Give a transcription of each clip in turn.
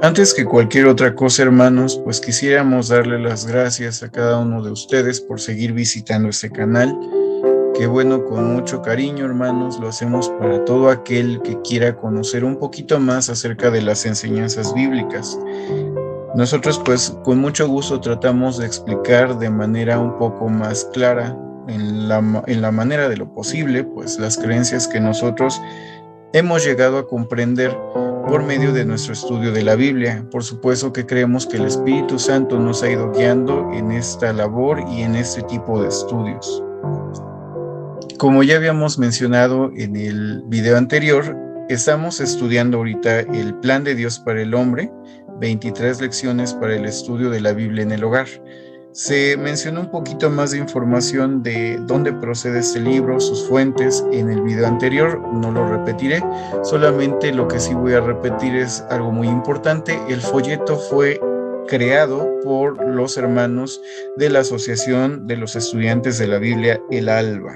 Antes que cualquier otra cosa, hermanos, pues quisiéramos darle las gracias a cada uno de ustedes por seguir visitando este canal. Que bueno, con mucho cariño, hermanos, lo hacemos para todo aquel que quiera conocer un poquito más acerca de las enseñanzas bíblicas. Nosotros, pues, con mucho gusto tratamos de explicar de manera un poco más clara, en la manera de lo posible, pues, las creencias que nosotros hemos llegado a comprender por medio de nuestro estudio de la Biblia. Por supuesto que creemos que el Espíritu Santo nos ha ido guiando en esta labor y en este tipo de estudios. Como ya habíamos mencionado en el video anterior, estamos estudiando ahorita el Plan de Dios para el Hombre, 23 lecciones para el estudio de la Biblia en el hogar. Se mencionó un poquito más de información de dónde procede este libro, sus fuentes en el video anterior, no lo repetiré, solamente lo que sí voy a repetir es algo muy importante. El folleto fue creado por los hermanos de la Asociación de los Estudiantes de la Biblia, el ALBA.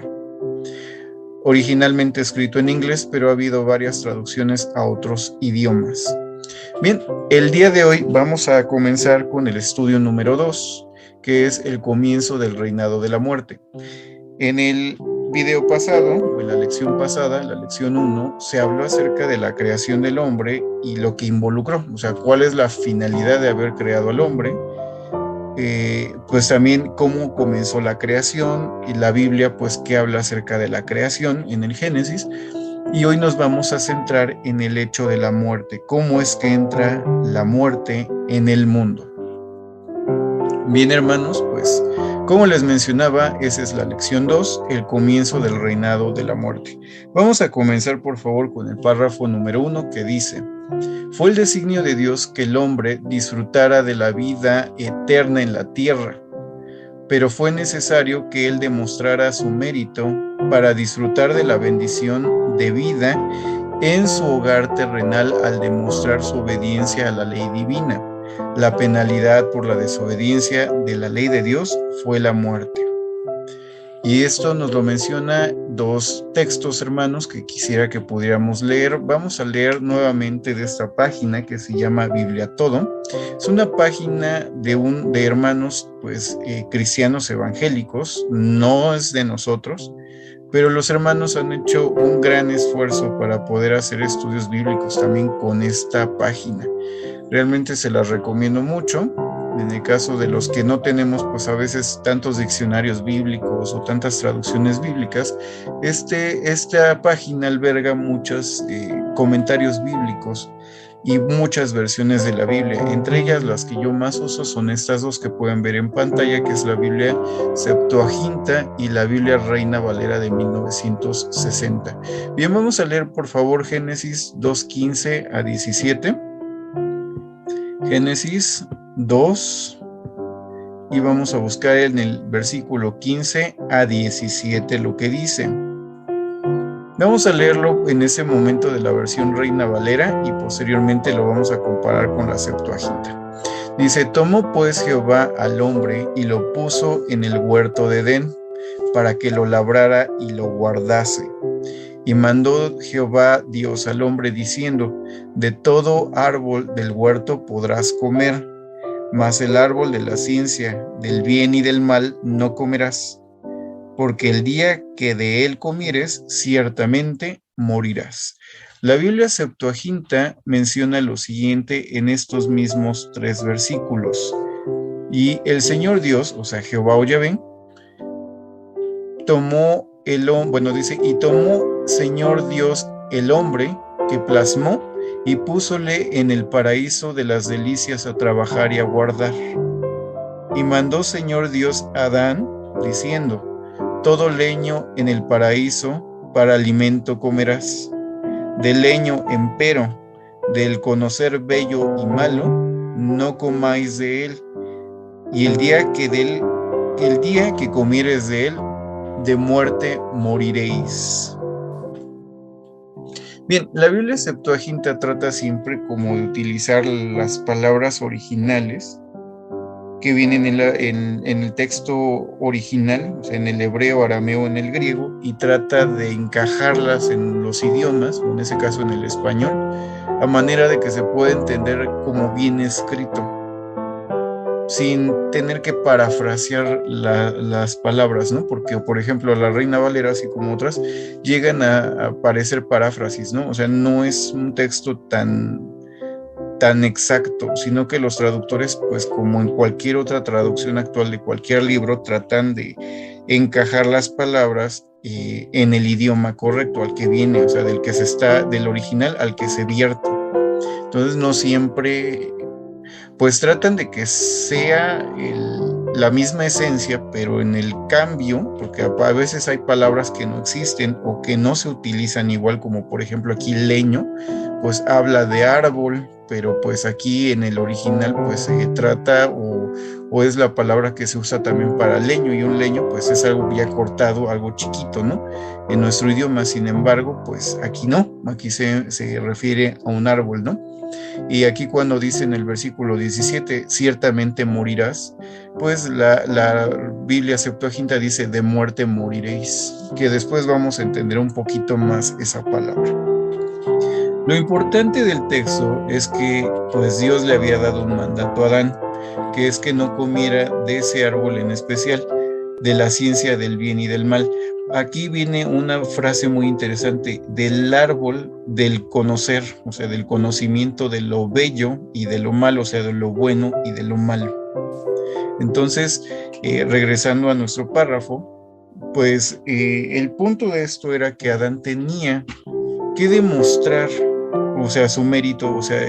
Originalmente escrito en inglés, pero ha habido varias traducciones a otros idiomas. Bien, el día de hoy vamos a comenzar con el estudio número 2, que es el comienzo del reinado de la muerte. En el video pasado, o en la lección pasada, la lección 1, se habló acerca de la creación del hombre y lo que involucró, o sea, cuál es la finalidad de haber creado al hombre, pues también cómo comenzó la creación, y la Biblia pues que habla acerca de la creación en el Génesis. Y hoy nos vamos a centrar en el hecho de la muerte, cómo es que entra la muerte en el mundo. Bien, hermanos, pues como les mencionaba, esa es la lección 2, el comienzo del reinado de la muerte. Vamos a comenzar por favor con el párrafo número 1 que dice: fue el designio de Dios que el hombre disfrutara de la vida eterna en la tierra, pero fue necesario que él demostrara su mérito para disfrutar de la bendición de vida en su hogar terrenal al demostrar su obediencia a la ley divina. La penalidad por la desobediencia de la ley de Dios fue la muerte. Y esto nos lo menciona dos textos, hermanos, que quisiera que pudiéramos leer. Vamos a leer nuevamente de esta página que se llama Biblia Todo. Es una página de hermanos, pues, cristianos evangélicos, no es de nosotros, pero los hermanos han hecho un gran esfuerzo para poder hacer estudios bíblicos también con esta página. Realmente se las recomiendo mucho. En el caso de los que no tenemos, pues a veces tantos diccionarios bíblicos o tantas traducciones bíblicas, esta página alberga muchos comentarios bíblicos y muchas versiones de la Biblia. Entre ellas, las que yo más uso son estas dos que pueden ver en pantalla, que es la Biblia Septuaginta y la Biblia Reina Valera de 1960. Bien, vamos a leer por favor Génesis 2:15 a 17. Génesis 2, y vamos a buscar en el versículo 15 a 17 lo que dice. Vamos a leerlo en ese momento de la versión Reina Valera y posteriormente lo vamos a comparar con la Septuaginta. Dice: tomó pues Jehová al hombre y lo puso en el huerto de Edén para que lo labrara y lo guardase. Y mandó Jehová Dios al hombre diciendo: de todo árbol del huerto podrás comer, mas el árbol de la ciencia del bien y del mal no comerás, porque el día que de él comieres, ciertamente morirás. La Biblia Septuaginta menciona lo siguiente en estos mismos 3 versículos: y el Señor Dios, o sea, Jehová o Yahvé, tomó el hombre, bueno, dice, y tomó Señor Dios el hombre que plasmó y púsole en el paraíso de las delicias a trabajar y a guardar. Y mandó Señor Dios a Adán, diciendo: todo leño en el paraíso para alimento comerás. Del leño empero, del conocer bello y malo, no comáis de él. Y el día que comieres de él, de muerte moriréis. Bien, la Biblia Septuaginta trata siempre como de utilizar las palabras originales que vienen en el texto original, o sea, en el hebreo, arameo, en el griego, y trata de encajarlas en los idiomas, o en ese caso en el español, a manera de que se pueda entender como bien escrito, sin tener que parafrasear las palabras, ¿no? Porque, por ejemplo, la Reina Valera, así como otras, llegan a parecer paráfrasis, ¿no? O sea, no es un texto tan exacto, sino que los traductores, pues como en cualquier otra traducción actual de cualquier libro, tratan de encajar las palabras en el idioma correcto al que viene, o sea, del original al que se vierte. Entonces no siempre, pues tratan de que sea la misma esencia, pero en el cambio, porque a veces hay palabras que no existen o que no se utilizan igual, como por ejemplo aquí leño, pues habla de árbol, pero pues aquí en el original pues se trata o es la palabra que se usa también para leño, y un leño pues es algo ya cortado, algo chiquito, ¿no? En nuestro idioma, sin embargo, pues aquí no, aquí se refiere a un árbol, ¿no? Y aquí cuando dice en el versículo 17, ciertamente morirás, pues la Biblia Septuaginta dice, de muerte moriréis, que después vamos a entender un poquito más esa palabra. Lo importante del texto es que pues Dios le había dado un mandato a Adán, que es que no comiera de ese árbol en especial, de la ciencia del bien y del mal. Aquí viene una frase muy interesante, del árbol del conocer, o sea, del conocimiento de lo bello y de lo malo, o sea, de lo bueno y de lo malo. Entonces, regresando a nuestro párrafo, pues el punto de esto era que Adán tenía que demostrar, o sea, su mérito, o sea,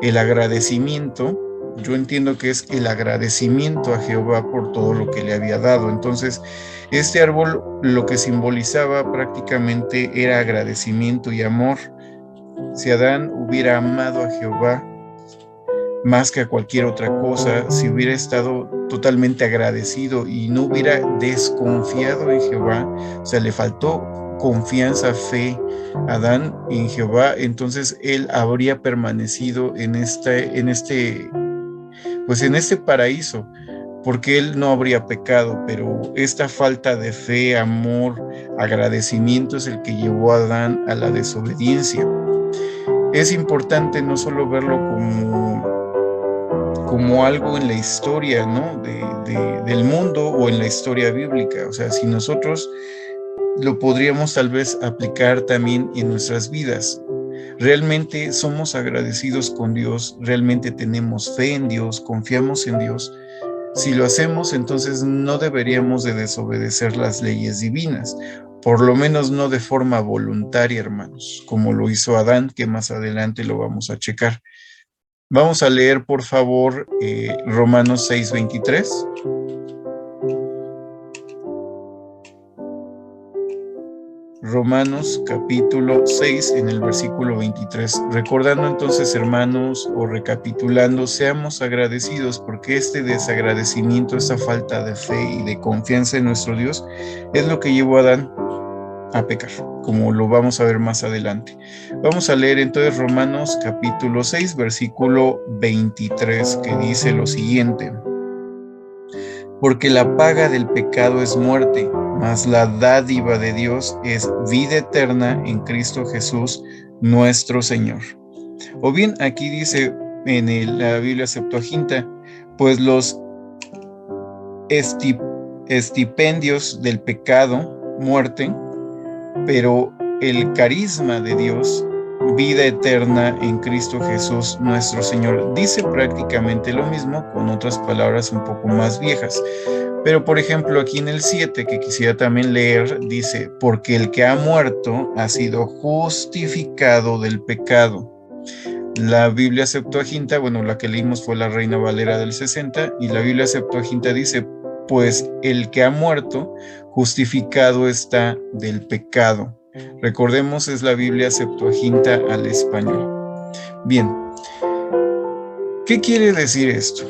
el agradecimiento. Yo entiendo que es el agradecimiento a Jehová por todo lo que le había dado. Entonces, este árbol lo que simbolizaba prácticamente era agradecimiento y amor. Si Adán hubiera amado a Jehová más que a cualquier otra cosa, si hubiera estado totalmente agradecido y no hubiera desconfiado en Jehová, o sea, le faltó confianza, fe a Adán en Jehová, entonces él habría permanecido pues en este paraíso, porque él no habría pecado, pero esta falta de fe, amor, agradecimiento es el que llevó a Adán a la desobediencia. Es importante no solo verlo como algo en la historia, ¿no? Del mundo o en la historia bíblica. O sea, si nosotros lo podríamos tal vez aplicar también en nuestras vidas. Realmente somos agradecidos con Dios, realmente tenemos fe en Dios, confiamos en Dios. Si lo hacemos, entonces no deberíamos de desobedecer las leyes divinas, por lo menos no de forma voluntaria, hermanos, como lo hizo Adán, que más adelante lo vamos a checar. Vamos a leer, por favor, Romanos 6:23. Romanos capítulo 6 en el versículo 23. Recordando entonces, hermanos, o recapitulando, seamos agradecidos porque este desagradecimiento, esta falta de fe y de confianza en nuestro Dios es lo que llevó a Adán a pecar, como lo vamos a ver más adelante. Vamos a leer entonces Romanos capítulo 6, versículo 23, que dice lo siguiente: porque la paga del pecado es muerte, mas la dádiva de Dios es vida eterna en Cristo Jesús, nuestro Señor. O bien aquí dice en la Biblia Septuaginta, pues los estipendios del pecado, muerte, pero el carisma de Dios, vida eterna en Cristo Jesús nuestro Señor. Dice prácticamente lo mismo con otras palabras un poco más viejas. Pero por ejemplo aquí en el 7, que quisiera también leer, dice, porque el que ha muerto ha sido justificado del pecado. La Biblia Septuaginta, bueno, la que leímos fue la Reina Valera del 60, y la Biblia Septuaginta dice, pues el que ha muerto, justificado está del pecado. Recordemos, es la Biblia Septuaginta al español. Bien, ¿qué quiere decir esto?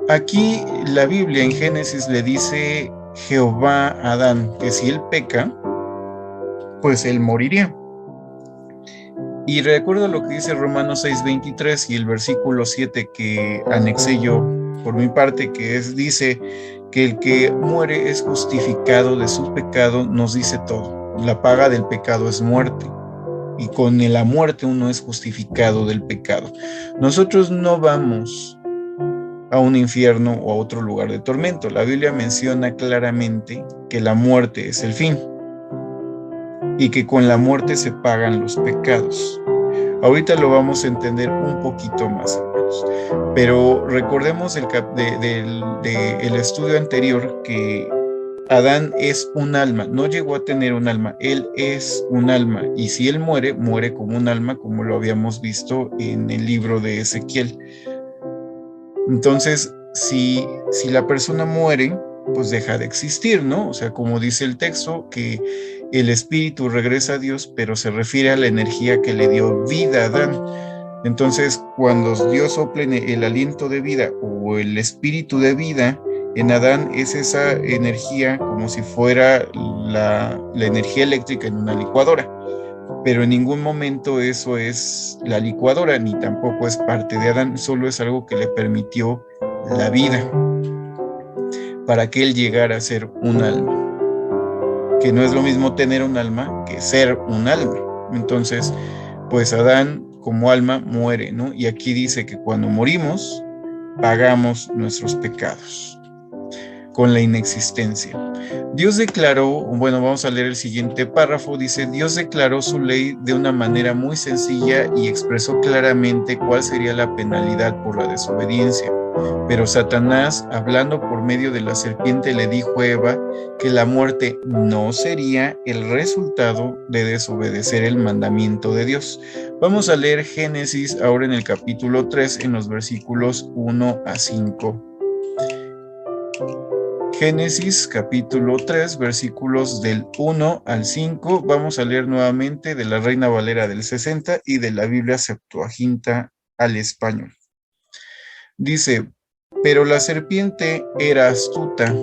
Aquí la Biblia en Génesis le dice Jehová a Adán que si él peca, pues él moriría. Y recuerdo lo que dice Romanos 6:23 y el versículo 7 que anexé yo por mi parte, que dice que el que muere es justificado de su pecado, nos dice todo. La paga del pecado es muerte, y con la muerte uno es justificado del pecado. Nosotros no vamos a un infierno o a otro lugar de tormento. La Biblia menciona claramente que la muerte es el fin y que con la muerte se pagan los pecados. Ahorita lo vamos a entender un poquito más, hermanos. Pero recordemos el estudio anterior que Adán es un alma, no llegó a tener un alma, él es un alma. Y si él muere, muere como un alma, como lo habíamos visto en el libro de Ezequiel. Entonces, si la persona muere, pues deja de existir, ¿no? O sea, como dice el texto, que el espíritu regresa a Dios, pero se refiere a la energía que le dio vida a Adán. Entonces, cuando Dios sople el aliento de vida o el espíritu de vida en Adán, es esa energía como si fuera la energía eléctrica en una licuadora. Pero en ningún momento eso es la licuadora, ni tampoco es parte de Adán, solo es algo que le permitió la vida para que él llegara a ser un alma, que no es lo mismo tener un alma que ser un alma. Entonces, pues Adán como alma muere, ¿no? Y aquí dice que cuando morimos, pagamos nuestros pecados con la inexistencia. Dios declaró, bueno, vamos a leer el siguiente párrafo, dice, Dios declaró su ley de una manera muy sencilla y expresó claramente cuál sería la penalidad por la desobediencia. Pero Satanás, hablando por medio de la serpiente, le dijo a Eva que la muerte no sería el resultado de desobedecer el mandamiento de Dios. Vamos a leer Génesis ahora en el capítulo 3, en los versículos 1 a 5. Génesis capítulo 3, versículos del 1 al 5. Vamos a leer nuevamente de la Reina Valera del 60 y de la Biblia Septuaginta al español. Dice, pero la serpiente era astuta,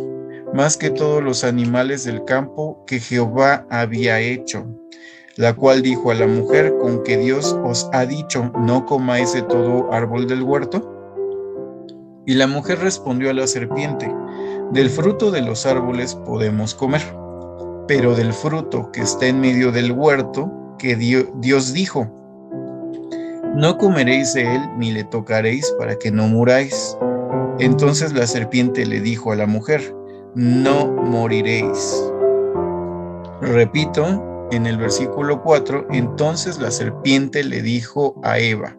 más que todos los animales del campo que Jehová había hecho, la cual dijo a la mujer, ¿con que Dios os ha dicho, no comáis de todo árbol del huerto? Y la mujer respondió a la serpiente, del fruto de los árboles podemos comer, pero del fruto que está en medio del huerto, que Dios dijo, no comeréis de él ni le tocaréis para que no muráis. Entonces la serpiente le dijo a la mujer, no moriréis. Repito, en el versículo 4, entonces la serpiente le dijo a Eva,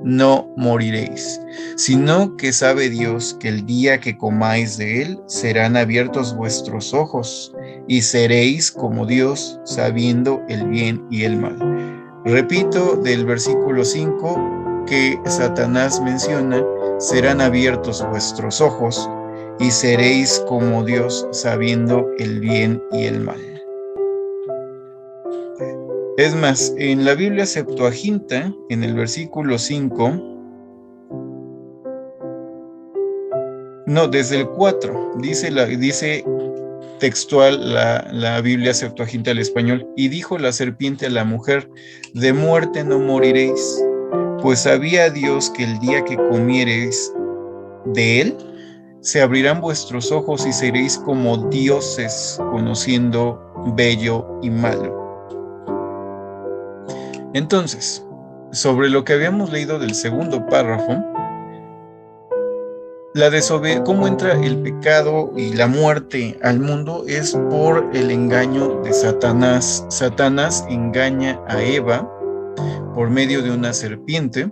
no moriréis, sino que sabe Dios que el día que comáis de él serán abiertos vuestros ojos y seréis como Dios, sabiendo el bien y el mal. Repito, del versículo 5 que Satanás menciona, serán abiertos vuestros ojos y seréis como Dios, sabiendo el bien y el mal. Es más, en la Biblia Septuaginta, en el versículo 5, no, desde el 4, dice textual la Biblia Septuaginta al español, y dijo la serpiente a la mujer, de muerte no moriréis, pues sabía Dios que el día que comiereis de él, se abrirán vuestros ojos y seréis como dioses, conociendo bello y malo. Entonces, sobre lo que habíamos leído del segundo párrafo, cómo entra el pecado y la muerte al mundo es por el engaño de Satanás. Satanás engaña a Eva por medio de una serpiente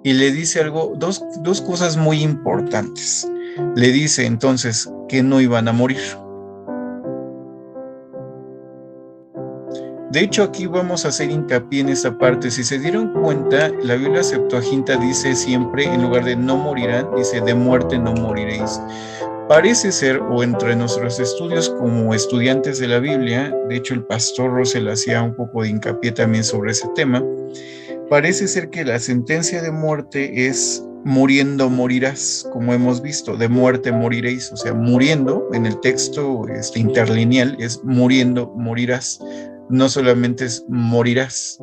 y le dice dos cosas muy importantes. Le dice entonces que no iban a morir. De hecho, aquí vamos a hacer hincapié en esta parte. Si se dieron cuenta, la Biblia Septuaginta dice siempre, en lugar de no morirán, dice de muerte no moriréis. Parece ser, o entre nuestros estudios como estudiantes de la Biblia, de hecho el pastor Russell hacía un poco de hincapié también sobre ese tema, parece ser que la sentencia de muerte es muriendo morirás, como hemos visto, de muerte moriréis, o sea, muriendo, en el texto interlineal es muriendo morirás. No solamente es morirás.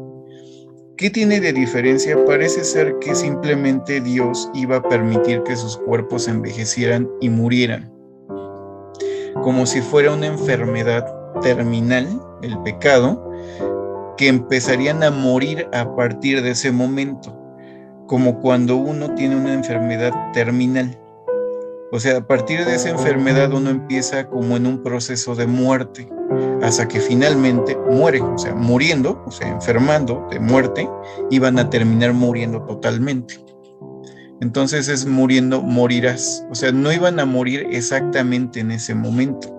¿Qué tiene de diferencia? Parece ser que simplemente Dios iba a permitir que sus cuerpos envejecieran y murieran, como si fuera una enfermedad terminal, el pecado, que empezarían a morir a partir de ese momento, como cuando uno tiene una enfermedad terminal. O sea, a partir de esa enfermedad uno empieza como en un proceso de muerte, hasta que finalmente muere, o sea, muriendo, o sea, enfermando de muerte, iban a terminar muriendo totalmente. Entonces es muriendo, morirás. O sea, no iban a morir exactamente en ese momento,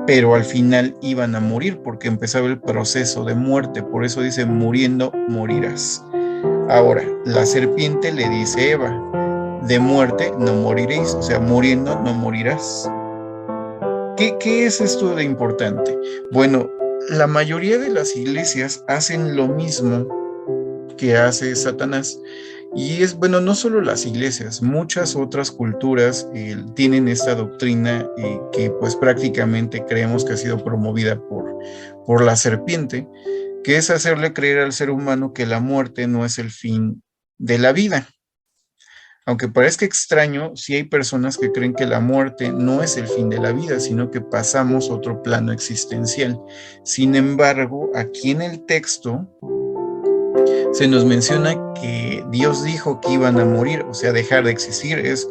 pero al final iban a morir porque empezaba el proceso de muerte. Por eso dice, muriendo, morirás. Ahora, la serpiente le dice a Eva, de muerte no moriréis, o sea, muriendo no morirás. ¿Qué es esto de importante? Bueno, la mayoría de las iglesias hacen lo mismo que hace Satanás. Y es, bueno, no solo las iglesias, muchas otras culturas tienen esta doctrina que pues prácticamente creemos que ha sido promovida por la serpiente, que es hacerle creer al ser humano que la muerte no es el fin de la vida. Aunque parezca extraño, sí hay personas que creen que la muerte no es el fin de la vida, sino que pasamos a otro plano existencial. Sin embargo, aquí en el texto se nos menciona que Dios dijo que iban a morir, o sea, dejar de existir. Es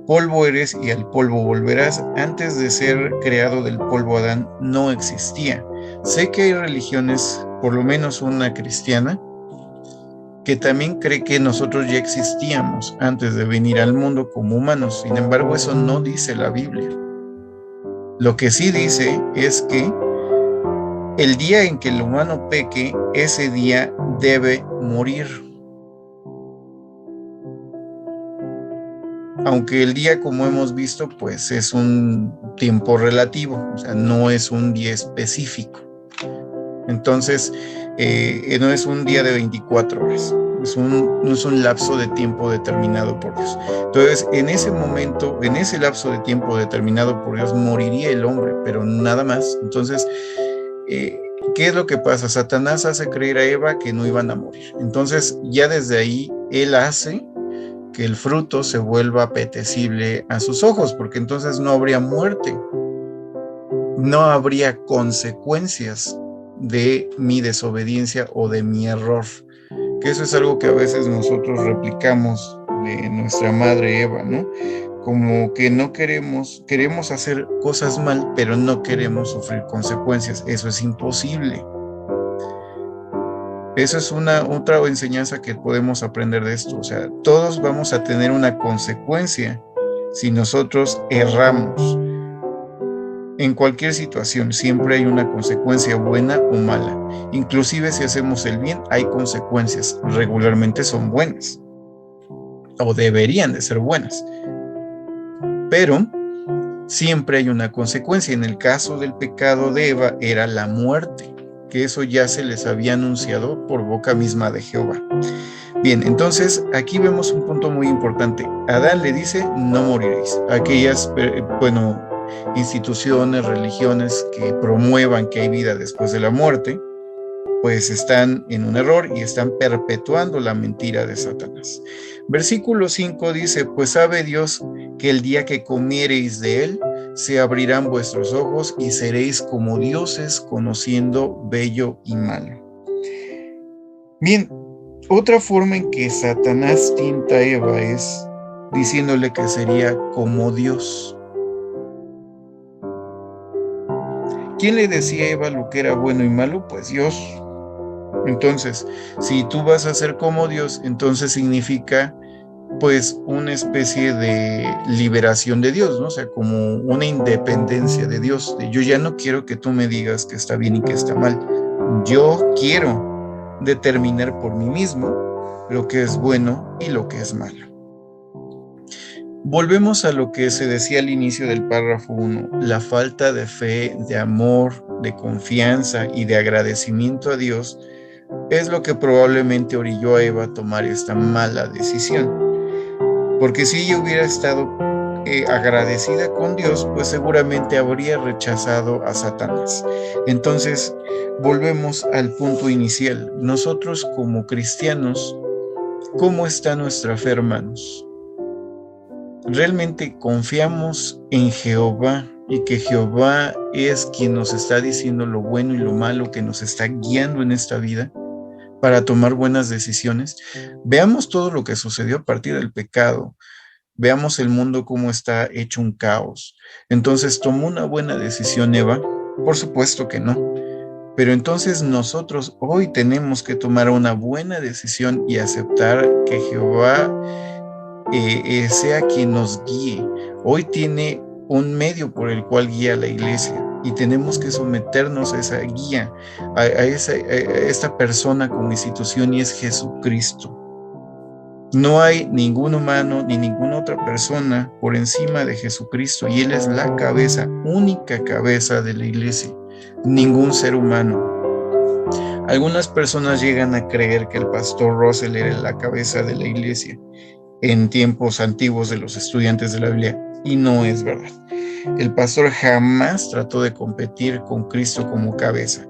polvo eres y al polvo volverás. Antes de ser creado del polvo Adán no existía. Sé que hay religiones, por lo menos una cristiana, que también cree que nosotros ya existíamos antes de venir al mundo como humanos. Sin embargo, eso no dice la Biblia. Lo que sí dice es que el día en que el humano peque, ese día debe morir. Aunque el día, como hemos visto, pues es un tiempo relativo, o sea, no es un día específico. Entonces, no es un día de 24 horas, no es un lapso de tiempo determinado por Dios. Entonces, en ese momento, en ese lapso de tiempo determinado por Dios, moriría el hombre, pero nada más. Entonces, ¿qué es lo que pasa? Satanás hace creer a Eva que no iban a morir. Entonces, ya desde ahí, él hace que el fruto se vuelva apetecible a sus ojos, porque entonces no habría muerte, no habría consecuencias de mi desobediencia o de mi error, que eso es algo que a veces nosotros replicamos de nuestra madre Eva, ¿no? Como que no queremos hacer cosas mal, pero no queremos sufrir consecuencias. Eso es imposible. Eso es otra enseñanza que podemos aprender de esto. O sea, todos vamos a tener una consecuencia si nosotros erramos. En cualquier situación siempre hay una consecuencia buena o mala. Inclusive si hacemos el bien, hay consecuencias. Regularmente son buenas. O deberían de ser buenas. Pero siempre hay una consecuencia. En el caso del pecado de Eva era la muerte, que eso ya se les había anunciado por boca misma de Jehová. Bien, entonces aquí vemos un punto muy importante. Adán le dice, no moriréis. Aquellas, instituciones, religiones que promuevan que hay vida después de la muerte, pues están en un error y están perpetuando la mentira de Satanás. Versículo 5 dice, pues sabe Dios que el día que comiereis de él, se abrirán vuestros ojos y seréis como dioses, conociendo bello y malo. Bien, otra forma en que Satanás tienta a Eva es diciéndole que sería como Dios. ¿Quién le decía a Eva lo que era bueno y malo? Pues Dios. Entonces, si tú vas a ser como Dios, entonces significa pues una especie de liberación de Dios, ¿no? O sea, como una independencia de Dios. Yo ya no quiero que tú me digas que está bien y que está mal. Yo quiero determinar por mí mismo lo que es bueno y lo que es malo. Volvemos a lo que se decía al inicio del párrafo 1, la falta de fe, de amor, de confianza y de agradecimiento a Dios es lo que probablemente orilló a Eva a tomar esta mala decisión. Porque si ella hubiera estado agradecida con Dios, pues seguramente habría rechazado a Satanás. Entonces, volvemos al punto inicial. Nosotros como cristianos, ¿cómo está nuestra fe, hermanos? ¿Realmente confiamos en Jehová y que Jehová es quien nos está diciendo lo bueno y lo malo, que nos está guiando en esta vida para tomar buenas decisiones? Veamos todo lo que sucedió a partir del pecado. Veamos el mundo cómo está hecho un caos. Entonces, ¿tomó una buena decisión Eva? Por supuesto que no. Pero entonces nosotros hoy tenemos que tomar una buena decisión y aceptar que Jehová sea quien nos guíe. Hoy tiene un medio por el cual guía a la iglesia y tenemos que someternos a esa guía, a esta persona como institución, y es Jesucristo. No hay ningún humano ni ninguna otra persona por encima de Jesucristo, y Él es la cabeza, única cabeza de la iglesia, ningún ser humano. Algunas personas llegan a creer que el pastor Russell era la cabeza de la iglesia en tiempos antiguos de los estudiantes de la Biblia, y no es verdad. El pastor jamás trató de competir con Cristo como cabeza.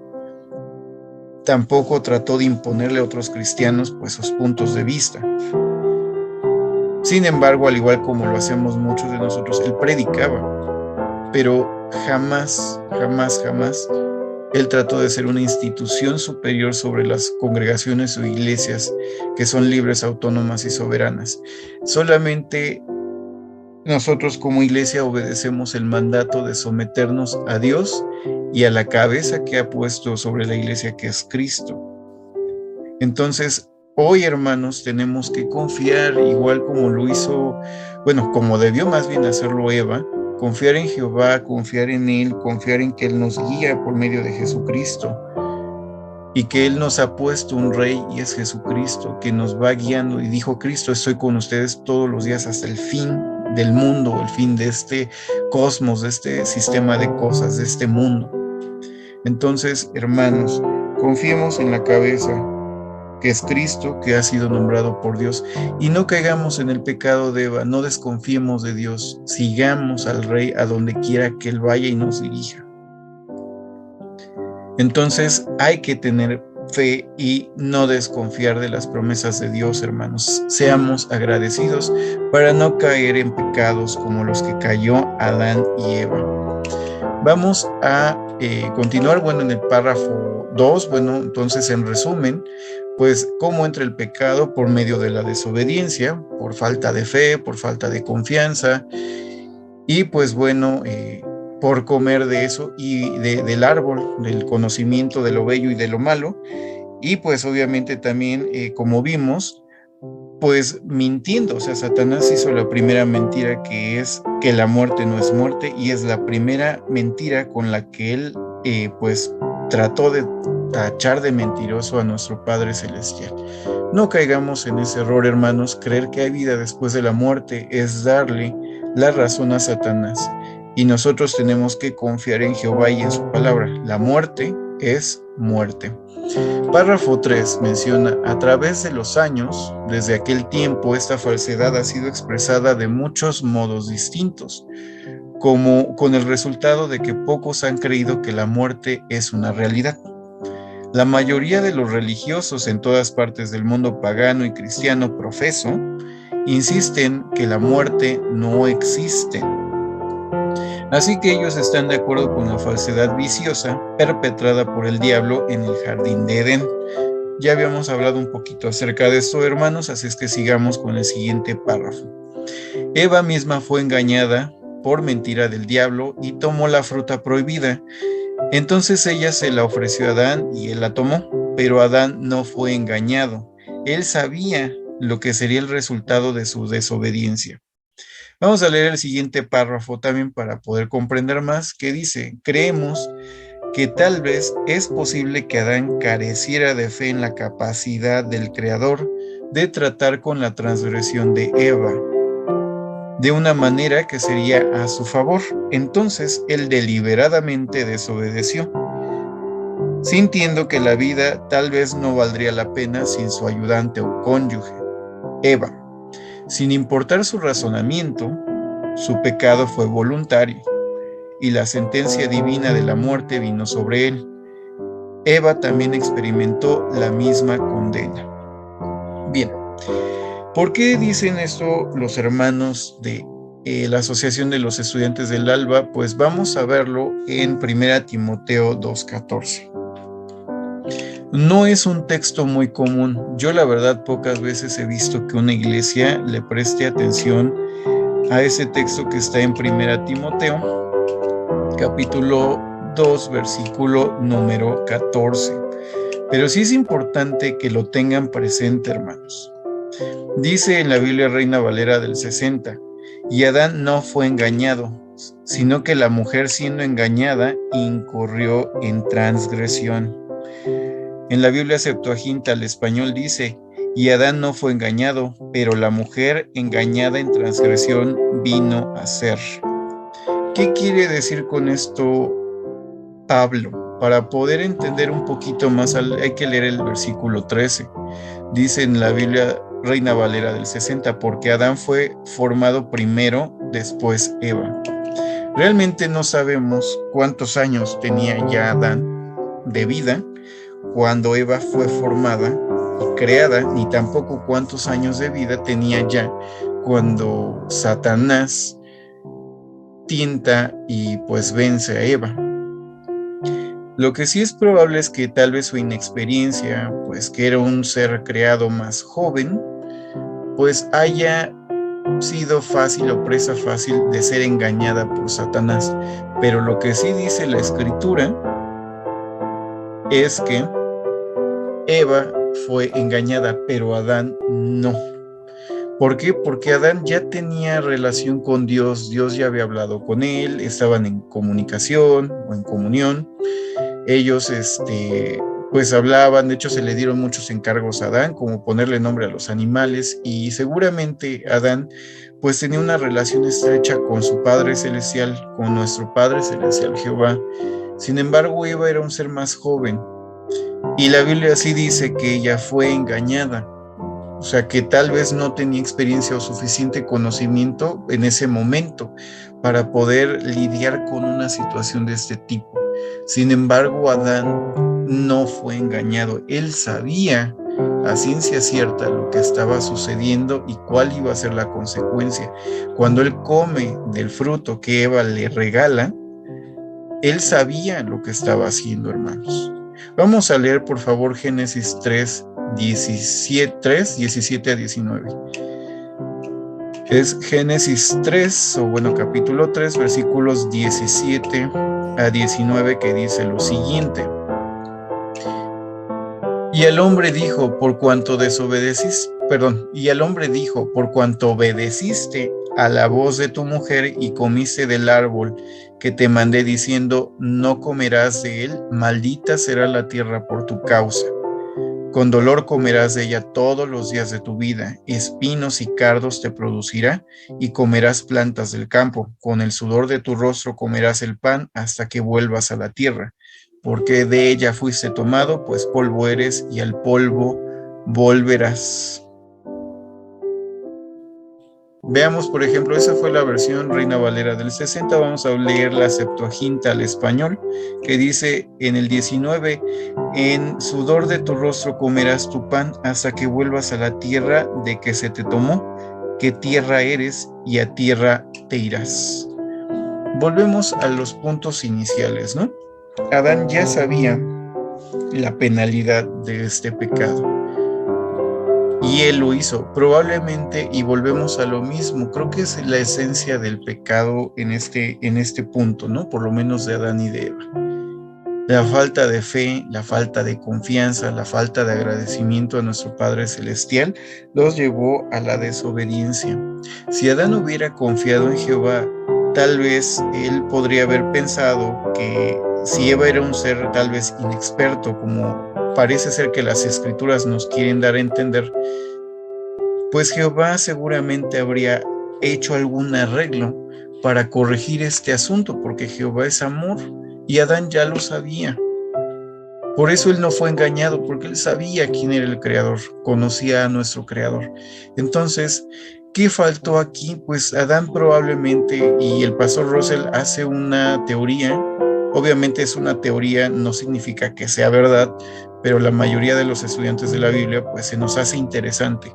Tampoco trató de imponerle a otros cristianos pues sus puntos de vista. Sin embargo, al igual como lo hacemos muchos de nosotros, él predicaba, pero jamás él trató de ser una institución superior sobre las congregaciones o iglesias que son libres, autónomas y soberanas. Solamente nosotros como iglesia obedecemos el mandato de someternos a Dios y a la cabeza que ha puesto sobre la iglesia, que es Cristo. Entonces, hoy, hermanos, tenemos que confiar, igual como lo hizo, como debió más bien hacerlo Eva, confiar en Jehová, confiar en Él, confiar en que Él nos guía por medio de Jesucristo y que Él nos ha puesto un rey, y es Jesucristo, que nos va guiando. Y dijo Cristo: estoy con ustedes todos los días hasta el fin del mundo, el fin de este cosmos, de este sistema de cosas, de este mundo. Entonces, hermanos, confiemos en la cabeza, que es Cristo, que ha sido nombrado por Dios, y no caigamos en el pecado de Eva. No desconfiemos de Dios, sigamos al Rey a donde quiera que Él vaya y nos dirija. Entonces hay que tener fe y no desconfiar de las promesas de Dios, hermanos. Seamos agradecidos para no caer en pecados como los que cayó Adán y Eva. Vamos a continuar, en el párrafo 2, entonces en resumen, pues cómo entra el pecado: por medio de la desobediencia, por falta de fe, por falta de confianza, y pues por comer de eso y del árbol, del conocimiento de lo bello y de lo malo, y pues obviamente también, como vimos, pues mintiendo. O sea, Satanás hizo la primera mentira, que es que la muerte no es muerte, y es la primera mentira con la que él pues trató de tachar de mentiroso a nuestro Padre Celestial. No caigamos en ese error, hermanos. Creer que hay vida después de la muerte es darle la razón a Satanás, y nosotros tenemos que confiar en Jehová y en su palabra. La muerte es muerte. Párrafo 3 menciona: a través de los años, desde aquel tiempo, esta falsedad ha sido expresada de muchos modos distintos, como con el resultado de que pocos han creído que la muerte es una realidad. La mayoría de los religiosos en todas partes del mundo pagano y cristiano profeso insisten que la muerte no existe. Así que ellos están de acuerdo con la falsedad viciosa perpetrada por el diablo en el jardín de Edén. Ya habíamos hablado un poquito acerca de esto, hermanos, así es que sigamos con el siguiente párrafo. Eva misma fue engañada por mentira del diablo y tomó la fruta prohibida. Entonces ella se la ofreció a Adán y él la tomó, pero Adán no fue engañado. Él sabía lo que sería el resultado de su desobediencia. Vamos a leer el siguiente párrafo también para poder comprender más, que dice: creemos que tal vez es posible que Adán careciera de fe en la capacidad del Creador de tratar con la transgresión de Eva de una manera que sería a su favor. Entonces él deliberadamente desobedeció, sintiendo que la vida tal vez no valdría la pena sin su ayudante o cónyuge, Eva. Sin importar su razonamiento, Su pecado fue voluntario y la sentencia divina de la muerte vino sobre él. Eva también experimentó la misma condena. Bien, ¿por qué dicen esto los hermanos de la Asociación de los Estudiantes del Alba? Pues vamos a verlo en 1 Timoteo 2:14. No es un texto muy común. Yo la verdad pocas veces he visto que una iglesia le preste atención a ese texto que está en 1 Timoteo, capítulo 2, versículo número 14. Pero sí es importante que lo tengan presente, hermanos. Dice en la Biblia Reina Valera del 60, y Adán no fue engañado, sino que la mujer siendo engañada incurrió en transgresión. En la Biblia Septuaginta al español dice, y Adán no fue engañado, pero la mujer engañada en transgresión vino a ser. ¿Qué quiere decir con esto Pablo? Para poder entender un poquito más, hay que leer el versículo 13. Dice en la Biblia Reina Valera del 60, porque Adán fue formado primero, después Eva. Realmente no sabemos cuántos años tenía ya Adán de vida cuando Eva fue formada y creada, ni tampoco cuántos años de vida tenía ya cuando Satanás tienta y pues vence a Eva. Lo que sí es probable es que tal vez su inexperiencia, pues que era un ser creado más joven, pues haya sido fácil o presa fácil de ser engañada por Satanás. Pero lo que sí dice la Escritura es que Eva fue engañada, pero Adán no. ¿Por qué? Porque Adán ya tenía relación con Dios, Dios ya había hablado con él, estaban en comunicación o en comunión. Ellos pues hablaban, de hecho se le dieron muchos encargos a Adán, como ponerle nombre a los animales, y seguramente Adán pues tenía una relación estrecha con su Padre Celestial, con nuestro Padre Celestial Jehová. Sin embargo, Eva era un ser más joven, y la Biblia sí dice que ella fue engañada, o sea que tal vez no tenía experiencia o suficiente conocimiento en ese momento para poder lidiar con una situación de este tipo. Sin embargo, Adán no fue engañado. Él sabía a ciencia cierta lo que estaba sucediendo y cuál iba a ser la consecuencia. Cuando él come del fruto que Eva le regala, él sabía lo que estaba haciendo, hermanos. Vamos a leer, por favor, Génesis 3, 17 a 19. Es Génesis 3, capítulo 3, versículos 17 a 19, que dice lo siguiente. Y el hombre dijo, por cuanto obedeciste a la voz de tu mujer y comiste del árbol que te mandé diciendo, no comerás de él, maldita será la tierra por tu causa. Con dolor comerás de ella todos los días de tu vida, espinos y cardos te producirá, y comerás plantas del campo. Con el sudor de tu rostro comerás el pan hasta que vuelvas a la tierra, porque de ella fuiste tomado, pues polvo eres y al polvo volverás. Veamos, por ejemplo, esa fue la versión Reina Valera del 60. Vamos a leer la Septuaginta al español, que dice en el 19, en sudor de tu rostro comerás tu pan hasta que vuelvas a la tierra de que se te tomó, que tierra eres y a tierra te irás. Volvemos a los puntos iniciales, ¿no? Adán ya sabía la penalidad de este pecado. Y él lo hizo, probablemente, y volvemos a lo mismo, creo que es la esencia del pecado en este punto, ¿no? Por lo menos de Adán y de Eva. La falta de fe, la falta de confianza, la falta de agradecimiento a nuestro Padre Celestial los llevó a la desobediencia. Si Adán hubiera confiado en Jehová, tal vez él podría haber pensado que si Eva era un ser tal vez inexperto, como parece ser que las escrituras nos quieren dar a entender, pues Jehová seguramente habría hecho algún arreglo para corregir este asunto, porque Jehová es amor y Adán ya lo sabía. Por eso él no fue engañado, porque él sabía quién era el Creador, conocía a nuestro Creador. Entonces, ¿Qué faltó aquí? Pues Adán probablemente, y el pastor Russell hace una teoría, obviamente es una teoría, no significa que sea verdad, pero la mayoría de los estudiantes de la Biblia pues se nos hace interesante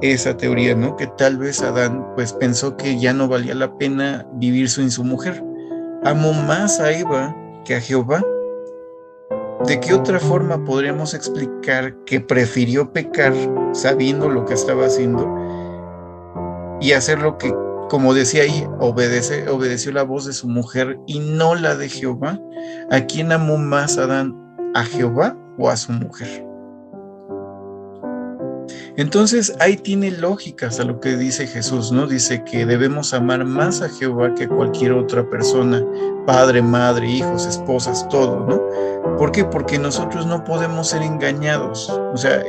esa teoría, ¿no? Que tal vez Adán pues pensó que ya no valía la pena vivir sin su mujer. Amó más a Eva que a Jehová. ¿De qué otra forma podríamos explicar que prefirió pecar sabiendo lo que estaba haciendo y hacer lo que, como decía ahí, obedeció la voz de su mujer y no la de Jehová? ¿A quién amó más Adán? ¿A Jehová o a su mujer? Entonces ahí tiene lógicas a lo que dice Jesús, ¿no? Dice que debemos amar más a Jehová que a cualquier otra persona, padre, madre, hijos, esposas, todo, ¿no? ¿Por qué? Porque nosotros no podemos ser engañados. O sea,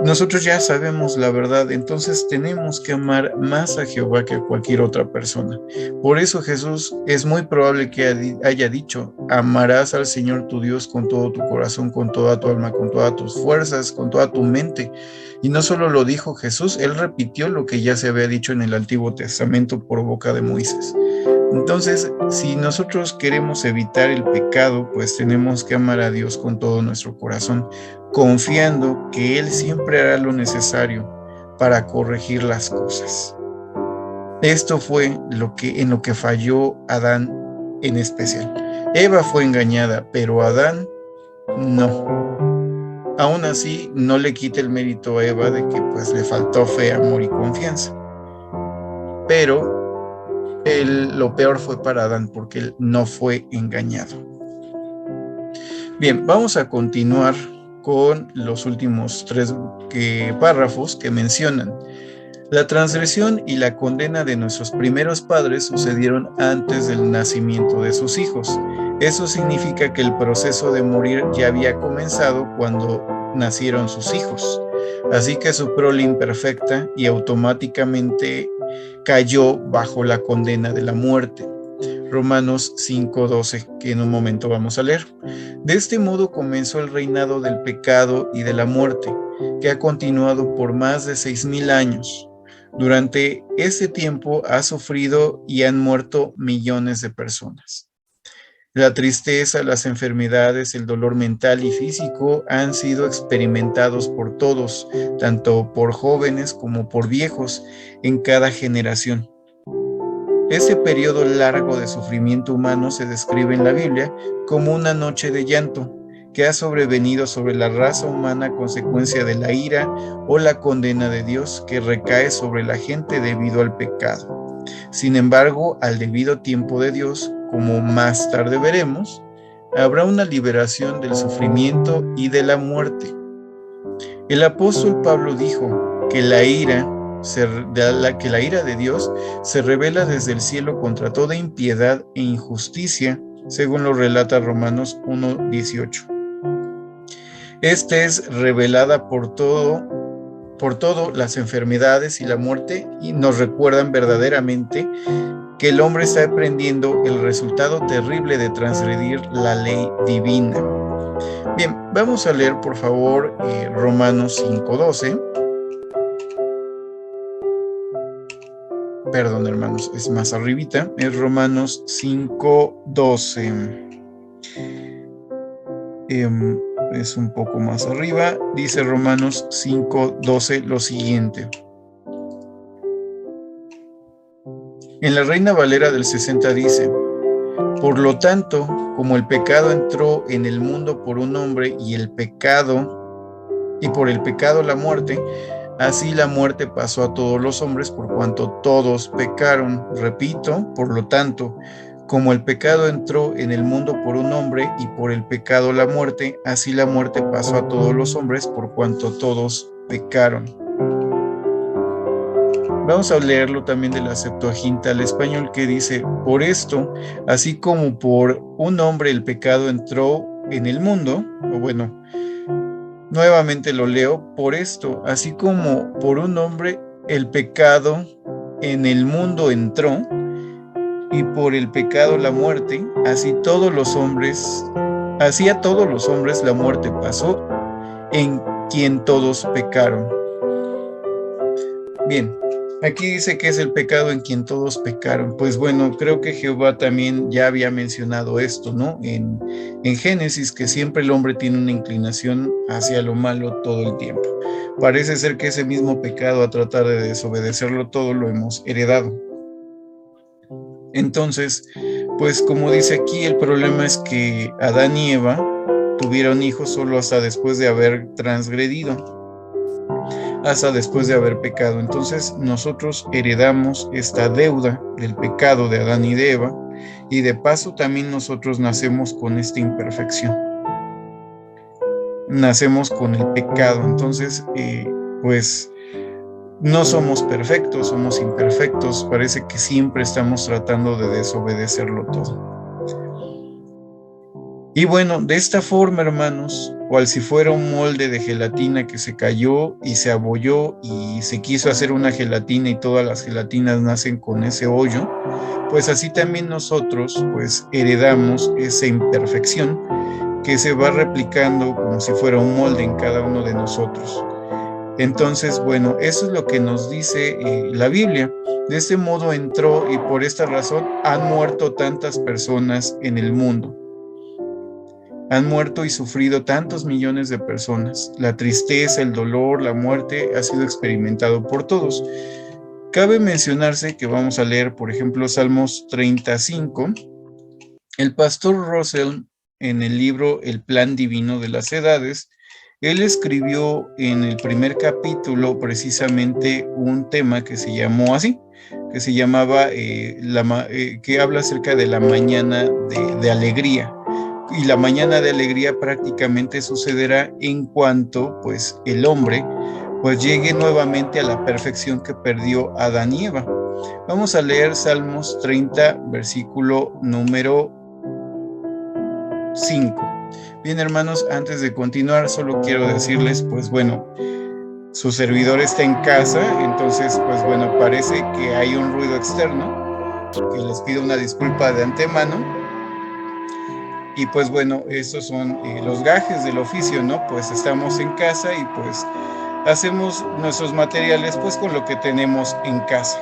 nosotros ya sabemos la verdad, entonces tenemos que amar más a Jehová que a cualquier otra persona. Por eso Jesús es muy probable que haya dicho: amarás al Señor tu Dios con todo tu corazón, con toda tu alma, con todas tus fuerzas, con toda tu mente. Y no solo lo dijo Jesús, él repitió lo que ya se había dicho en el Antiguo Testamento por boca de Moisés. Entonces, si nosotros queremos evitar el pecado, pues tenemos que amar a Dios con todo nuestro corazón, confiando que Él siempre hará lo necesario para corregir las cosas. Esto fue en lo que falló Adán en especial. Eva fue engañada, pero Adán no. Aún así, no le quita el mérito a Eva de que pues le faltó fe, amor y confianza. Pero lo peor fue para Adán porque él no fue engañado. Bien, vamos a continuar con los últimos 3 párrafos que mencionan: la transgresión y la condena de nuestros primeros padres sucedieron antes del nacimiento de sus hijos. Eso significa que el proceso de morir ya había comenzado cuando nacieron sus hijos. Así que su prole imperfecta y automáticamente cayó bajo la condena de la muerte. Romanos 5:12, que en un momento vamos a leer. De este modo comenzó el reinado del pecado y de la muerte, que ha continuado por más de 6,000 años. Durante ese tiempo ha sufrido y han muerto millones de personas. La tristeza, las enfermedades, el dolor mental y físico han sido experimentados por todos, tanto por jóvenes como por viejos, en cada generación. Ese periodo largo de sufrimiento humano se describe en la Biblia como una noche de llanto que ha sobrevenido sobre la raza humana a consecuencia de la ira o la condena de Dios que recae sobre la gente debido al pecado. Sin embargo, al debido tiempo de Dios, como más tarde veremos, habrá una liberación del sufrimiento y de la muerte. El apóstol Pablo dijo que la ira de Dios se revela desde el cielo contra toda impiedad e injusticia, según lo relata Romanos 1:18. Esta es revelada por todo las enfermedades y la muerte, y nos recuerdan verdaderamente que el hombre está aprendiendo el resultado terrible de transgredir la ley divina. Bien, vamos a leer por favor Romanos 5:12. Perdón, hermanos, es más arribita, es Romanos 5:12. Es un poco más arriba. Dice Romanos 5:12 lo siguiente. En la Reina Valera del 60 dice: por lo tanto, como el pecado entró en el mundo por un hombre y por el pecado la muerte, así la muerte pasó a todos los hombres por cuanto todos pecaron. Repito, por lo tanto, como el pecado entró en el mundo por un hombre y por el pecado la muerte, así la muerte pasó a todos los hombres por cuanto todos pecaron. Vamos a leerlo también de la Septuaginta al español, que dice: por esto, así como por un hombre el pecado entró en el mundo, o bueno, nuevamente lo leo: por esto, así como por un hombre el pecado en el mundo entró, y por el pecado la muerte, así a todos los hombres la muerte pasó, en quien todos pecaron. Bien, Aquí dice que es el pecado en quien todos pecaron. Pues bueno, creo que Jehová también ya había mencionado esto, ¿no? En Génesis, que siempre el hombre tiene una inclinación hacia lo malo todo el tiempo. Parece ser que ese mismo pecado, a tratar de desobedecerlo todo, lo hemos heredado. Entonces, pues como dice aquí, el problema es que Adán y Eva tuvieron hijos solo hasta después de haber transgredido, hasta después de haber pecado. Entonces nosotros heredamos esta deuda del pecado de Adán y de Eva, y de paso también nosotros nacemos con esta imperfección. Nacemos con el pecado. Entonces, pues no somos perfectos, somos imperfectos. Parece que siempre estamos tratando de desobedecerlo todo. Y bueno, de esta forma, hermanos, cual si fuera un molde de gelatina que se cayó y se abolló y se quiso hacer una gelatina y todas las gelatinas nacen con ese hoyo, pues así también nosotros pues heredamos esa imperfección que se va replicando como si fuera un molde en cada uno de nosotros. Entonces, bueno, eso es lo que nos dice la Biblia. De este modo entró y por esta razón han muerto tantas personas en el mundo. Han muerto y sufrido tantos millones de personas. La tristeza, el dolor, la muerte ha sido experimentado por todos. Cabe mencionarse que vamos a leer, por ejemplo, Salmos 35. El pastor Russell, en el libro El Plan Divino de las Edades, él escribió en el primer capítulo precisamente un tema que se llamó así, que se llamaba, que habla acerca de la mañana de alegría. Y la mañana de alegría prácticamente sucederá en cuanto pues el hombre pues llegue nuevamente a la perfección que perdió Adán y Eva. Vamos a leer Salmos 30, versículo número 5. Bien, hermanos, antes de continuar, solo quiero decirles, pues bueno, su servidor está en casa, entonces, pues bueno, parece que hay un ruido externo, que les pido una disculpa de antemano. Y pues bueno, esos son los gajes del oficio, ¿no? Pues estamos en casa y pues hacemos nuestros materiales pues con lo que tenemos en casa.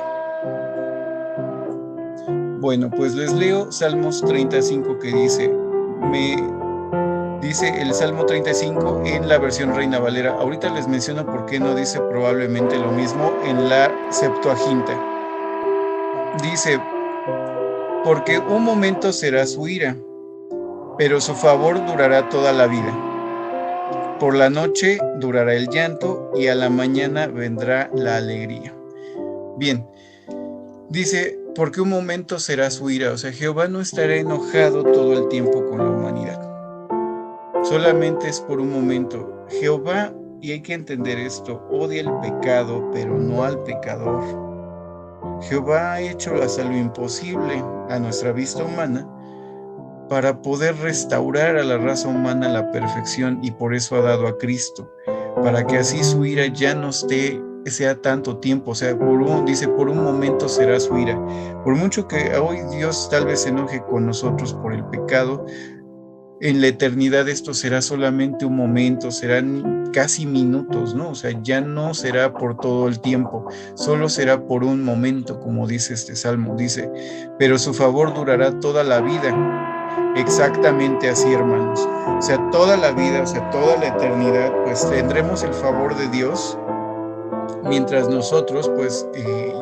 Bueno, pues les leo Salmos 35 que dice el Salmo 35 en la versión Reina Valera. Ahorita les menciono por qué no dice probablemente lo mismo en la Septuaginta. Dice, porque un momento será su ira, pero su favor durará toda la vida. Por la noche durará el llanto y a la mañana vendrá la alegría. Bien, dice, porque un momento será su ira. O sea, Jehová no estará enojado todo el tiempo con la humanidad. Solamente es por un momento. Jehová, y hay que entender esto, odia el pecado, pero no al pecador. Jehová ha hecho hasta lo imposible a nuestra vista humana para poder restaurar a la raza humana a la perfección, y por eso ha dado a Cristo, para que así su ira ya no sea tanto tiempo. O sea, dice, por un momento será su ira. Por mucho que hoy Dios tal vez se enoje con nosotros por el pecado, en la eternidad esto será solamente un momento, serán casi minutos, ¿no? O sea, ya no será por todo el tiempo, solo será por un momento, como dice este salmo. Dice, pero su favor durará toda la vida. Exactamente así, hermanos. O sea, toda la vida, o sea, toda la eternidad, pues tendremos el favor de Dios, mientras nosotros, pues,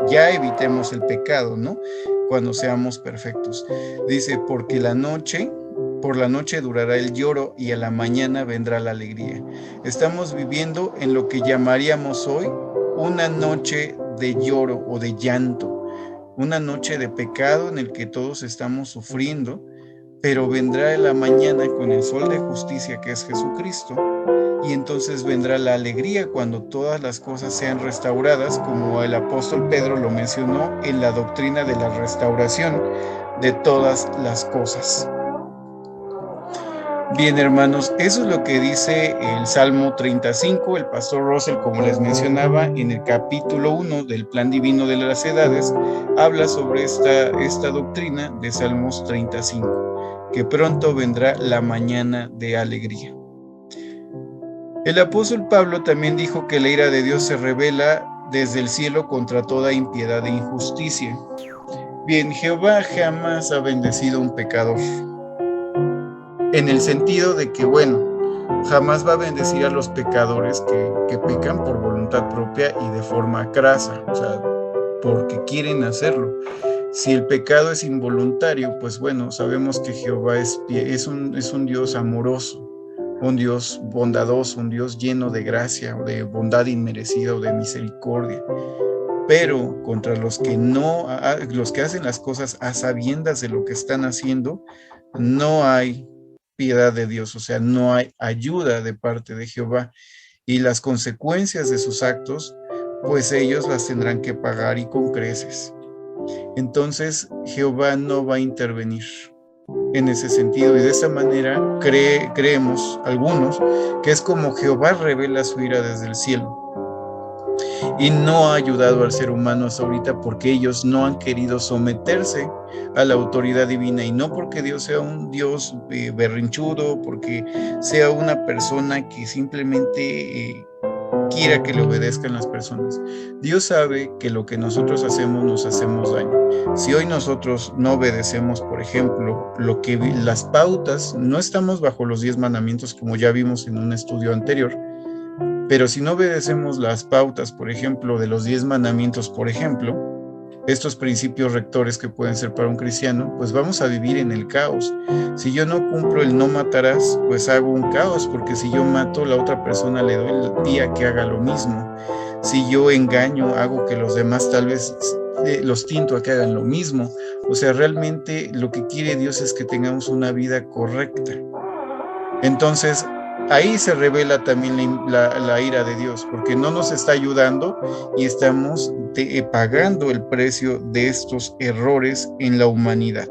ya evitemos el pecado, ¿no? Cuando seamos perfectos. Dice, porque por la noche durará el lloro y a la mañana vendrá la alegría. Estamos viviendo en lo que llamaríamos hoy una noche de lloro o de llanto, una noche de pecado en el que todos estamos sufriendo, pero vendrá la mañana con el sol de justicia que es Jesucristo, y entonces vendrá la alegría cuando todas las cosas sean restauradas, como el apóstol Pedro lo mencionó en la doctrina de la restauración de todas las cosas. Bien, hermanos, eso es lo que dice el Salmo 35. El pastor Russell, como les mencionaba, en el capítulo 1 del Plan Divino de las Edades, habla sobre esta doctrina de Salmos 35, que pronto vendrá la mañana de alegría. El apóstol Pablo también dijo que la ira de Dios se revela desde el cielo contra toda impiedad e injusticia. Bien, Jehová jamás ha bendecido a un pecador, en el sentido de que, bueno, jamás va a bendecir a los pecadores que pecan por voluntad propia y de forma crasa, o sea, porque quieren hacerlo. Si el pecado es involuntario, pues bueno, sabemos que Jehová es un Dios amoroso, un Dios bondadoso, un Dios lleno de gracia, o de bondad inmerecida o de misericordia. Pero contra los que los que hacen las cosas a sabiendas de lo que están haciendo, no hay piedad de Dios, o sea, no hay ayuda de parte de Jehová, y las consecuencias de sus actos, pues ellos las tendrán que pagar y con creces. Entonces Jehová no va a intervenir en ese sentido, y de esa manera creemos algunos que es como Jehová revela su ira desde el cielo y no ha ayudado al ser humano hasta ahorita porque ellos no han querido someterse a la autoridad divina, y no porque Dios sea un Dios berrinchudo, porque sea una persona que simplemente quiera que le obedezcan las personas. Dios sabe que lo que nosotros hacemos nos hacemos daño. Si hoy nosotros no obedecemos, por ejemplo, las pautas, no estamos bajo los 10 mandamientos como ya vimos en un estudio anterior, pero si no obedecemos las pautas, por ejemplo, de los 10 mandamientos, por ejemplo, estos principios rectores que pueden ser para un cristiano, pues vamos a vivir en el caos. Si yo no cumplo el no matarás, pues hago un caos, porque si yo mato, la otra persona le doy el día que haga lo mismo. Si yo engaño, hago que los demás tal vez los tinto a que hagan lo mismo. O sea, realmente lo que quiere Dios es que tengamos una vida correcta. Entonces, ahí se revela también la ira de Dios, porque no nos está ayudando y estamos pagando el precio de estos errores en la humanidad.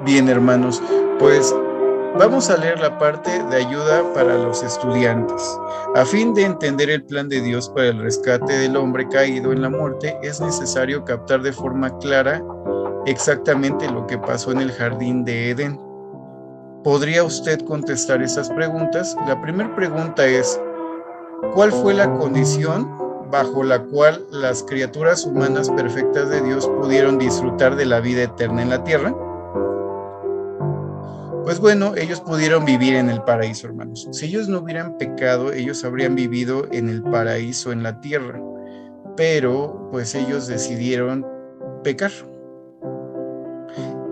Bien, hermanos, pues vamos a leer la parte de ayuda para los estudiantes. A fin de entender el plan de Dios para el rescate del hombre caído en la muerte, es necesario captar de forma clara exactamente lo que pasó en el jardín de Edén. ¿Podría usted contestar esas preguntas? La primera pregunta es, ¿cuál fue la condición bajo la cual las criaturas humanas perfectas de Dios pudieron disfrutar de la vida eterna en la tierra? Pues bueno, ellos pudieron vivir en el paraíso, hermanos. Si ellos no hubieran pecado, ellos habrían vivido en el paraíso en la tierra, pero pues ellos decidieron pecar.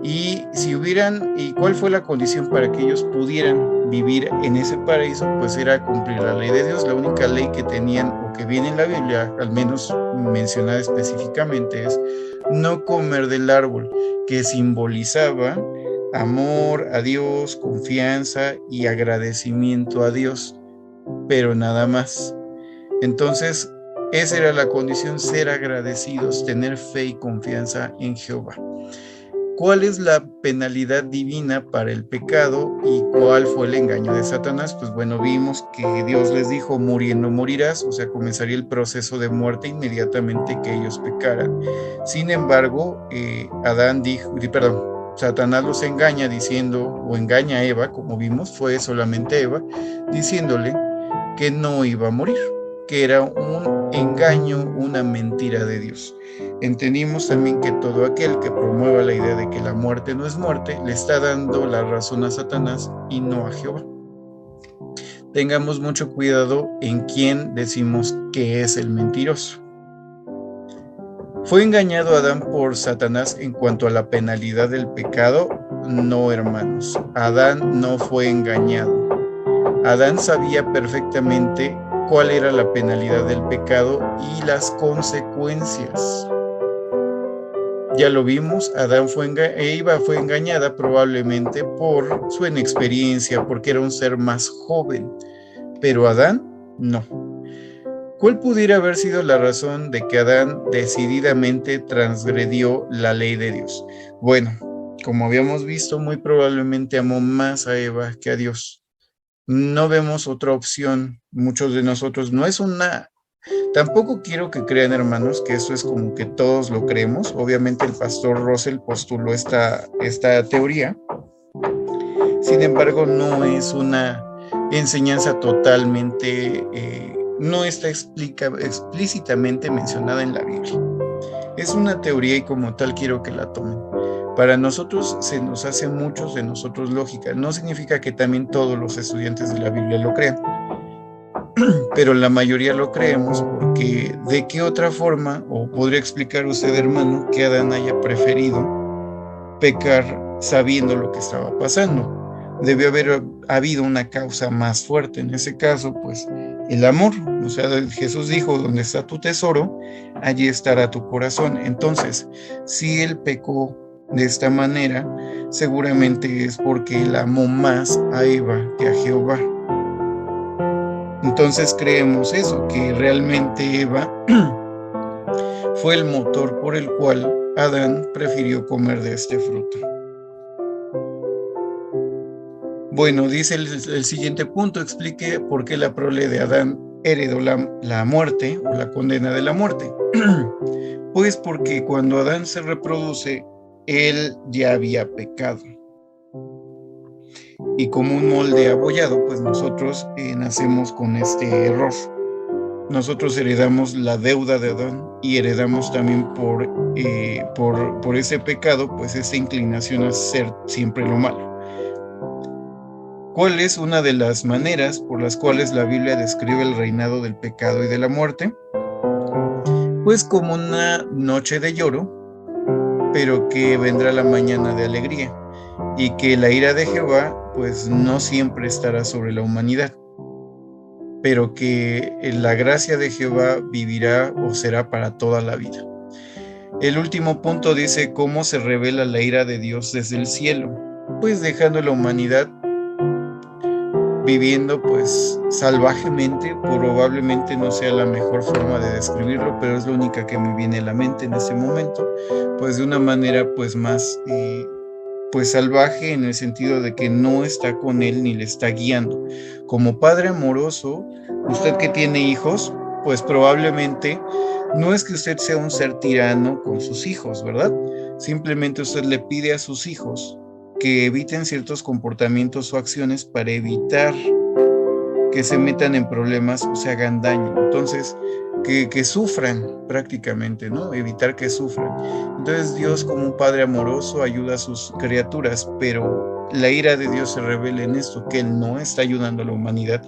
¿Y cuál fue la condición para que ellos pudieran vivir en ese paraíso? Pues era cumplir la ley de Dios. La única ley que tenían, o que viene en la Biblia, al menos mencionada específicamente, es no comer del árbol, que simbolizaba amor a Dios, confianza y agradecimiento a Dios, pero nada más. Entonces, esa era la condición, ser agradecidos, tener fe y confianza en Jehová. ¿Cuál es la penalidad divina para el pecado y cuál fue el engaño de Satanás? Pues bueno, vimos que Dios les dijo, muriendo morirás, o sea, comenzaría el proceso de muerte inmediatamente que ellos pecaran. Sin embargo, Satanás los engaña diciendo, o engaña a Eva, como vimos, fue solamente Eva, diciéndole que no iba a morir, que era un engaño, una mentira de Dios. Entendimos también que todo aquel que promueva la idea de que la muerte no es muerte, le está dando la razón a Satanás y no a Jehová. Tengamos mucho cuidado en quién decimos que es el mentiroso. ¿Fue engañado Adán por Satanás en cuanto a la penalidad del pecado? No, hermanos. Adán no fue engañado. Adán sabía perfectamente cuál era la penalidad del pecado y las consecuencias. Ya lo vimos, Eva fue engañada probablemente por su inexperiencia, porque era un ser más joven, pero Adán no. ¿Cuál pudiera haber sido la razón de que Adán decididamente transgredió la ley de Dios? Bueno, como habíamos visto, muy probablemente amó más a Eva que a Dios. No vemos otra opción, muchos de nosotros, tampoco quiero que crean, hermanos, que eso es como que todos lo creemos. Obviamente el pastor Russell postuló esta teoría. Sin embargo, no es una enseñanza totalmente no está explícitamente mencionada en la Biblia. Es una teoría y como tal quiero que la tomen. Para nosotros se nos hace muchos de nosotros lógica. No significa que también todos los estudiantes de la Biblia lo crean, pero la mayoría lo creemos porque ¿de qué otra forma, o podría explicar usted, hermano, que Adán haya preferido pecar sabiendo lo que estaba pasando? Debió haber habido una causa más fuerte. En ese caso, pues, el amor. O sea, Jesús dijo, donde está tu tesoro, allí estará tu corazón. Entonces, si él pecó de esta manera, seguramente es porque él amó más a Eva que a Jehová. Entonces creemos eso, que realmente Eva fue el motor por el cual Adán prefirió comer de este fruto. Bueno, dice el siguiente punto, explique por qué la prole de Adán heredó la muerte o la condena de la muerte. Pues porque cuando Adán se reproduce, él ya había pecado. Y como un molde abollado, pues nosotros nacemos con este error. Nosotros heredamos la deuda de Adán y heredamos también por ese pecado, pues esa inclinación a hacer siempre lo malo. ¿Cuál es una de las maneras por las cuales la Biblia describe el reinado del pecado y de la muerte? Pues como una noche de lloro, pero que vendrá la mañana de alegría, y que la ira de Jehová pues no siempre estará sobre la humanidad, pero que la gracia de Jehová vivirá o será para toda la vida. El último punto dice cómo se revela la ira de Dios desde el cielo, pues dejando a la humanidad viviendo pues salvajemente. Probablemente no sea la mejor forma de describirlo, pero es la única que me viene a la mente en ese momento, pues de una manera pues más pues salvaje, en el sentido de que no está con él ni le está guiando. Como padre amoroso, usted que tiene hijos, pues probablemente no es que usted sea un ser tirano con sus hijos, ¿verdad? Simplemente usted le pide a sus hijos que eviten ciertos comportamientos o acciones para evitar que se metan en problemas o se hagan daño. Entonces, que sufran prácticamente, ¿no? Evitar que sufran. Entonces Dios, como un padre amoroso, ayuda a sus criaturas, pero la ira de Dios se revela en esto, que Él no está ayudando a la humanidad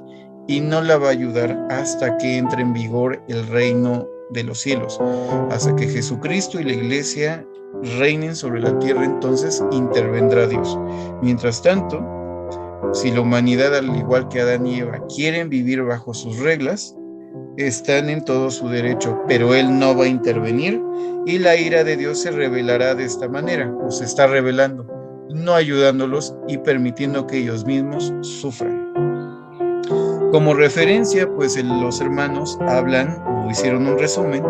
y no la va a ayudar hasta que entre en vigor el reino de los cielos, hasta que Jesucristo y la iglesia reinen sobre la tierra. Entonces intervendrá Dios. Mientras tanto, si la humanidad, al igual que Adán y Eva, quieren vivir bajo sus reglas, están en todo su derecho, pero Él no va a intervenir y la ira de Dios se revelará de esta manera, o se está revelando, no ayudándolos y permitiendo que ellos mismos sufran. Como referencia, pues los hermanos hablan o hicieron un resumen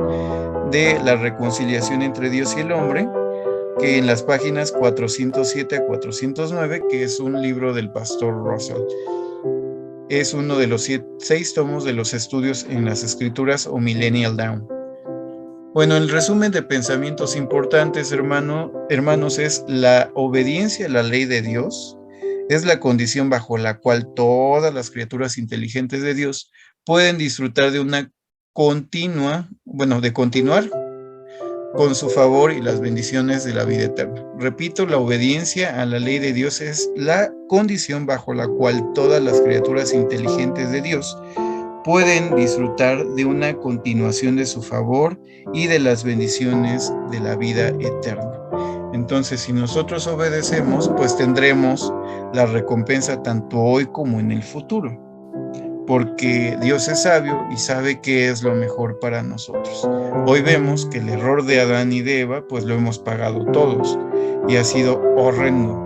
de la reconciliación entre Dios y el hombre, que en las páginas 407 a 409, que es un libro del pastor Russell. Es uno de los 6 tomos de los estudios en las escrituras o Millennial Down. Bueno, el resumen de pensamientos importantes, hermanos, es la obediencia a la ley de Dios. Es la condición bajo la cual todas las criaturas inteligentes de Dios pueden disfrutar de una continuar con su favor y las bendiciones de la vida eterna. Repito, la obediencia a la ley de Dios es la condición bajo la cual todas las criaturas inteligentes de Dios pueden disfrutar de una continuación de su favor y de las bendiciones de la vida eterna. Entonces, si nosotros obedecemos, pues tendremos la recompensa tanto hoy como en el futuro, porque Dios es sabio y sabe qué es lo mejor para nosotros. Hoy vemos que el error de Adán y de Eva, pues lo hemos pagado todos y ha sido horrendo.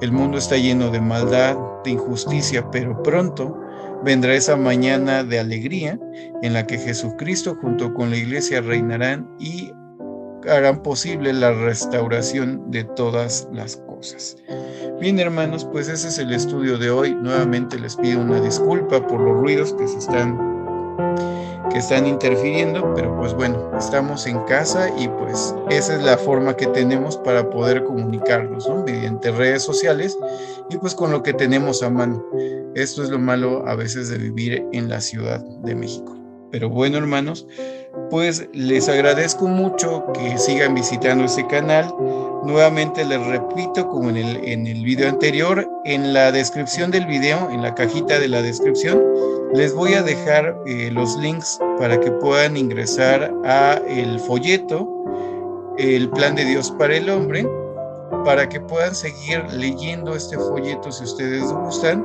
El mundo está lleno de maldad, de injusticia, pero pronto vendrá esa mañana de alegría en la que Jesucristo junto con la iglesia reinarán y harán posible la restauración de todas las cosas. Bien, hermanos, pues ese es el estudio de hoy. Nuevamente les pido una disculpa por los ruidos que están interfiriendo, pero pues bueno, estamos en casa y pues esa es la forma que tenemos para poder comunicarnos, ¿no? Mediante redes sociales y pues con lo que tenemos a mano. Esto es lo malo a veces de vivir en la Ciudad de México. Pero bueno, hermanos, pues les agradezco mucho que sigan visitando este canal. Nuevamente les repito, como en el video anterior, en la descripción del video, en la cajita de la descripción, les voy a dejar los links para que puedan ingresar a el folleto, el plan de Dios para el hombre, para que puedan seguir leyendo este folleto si ustedes gustan.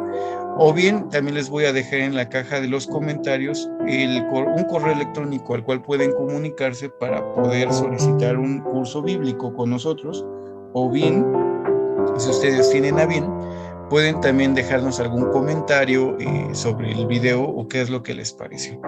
O bien, también les voy a dejar en la caja de los comentarios un correo electrónico al cual pueden comunicarse para poder solicitar un curso bíblico con nosotros. O bien, si ustedes tienen a bien, pueden también dejarnos algún comentario sobre el video o qué es lo que les pareció.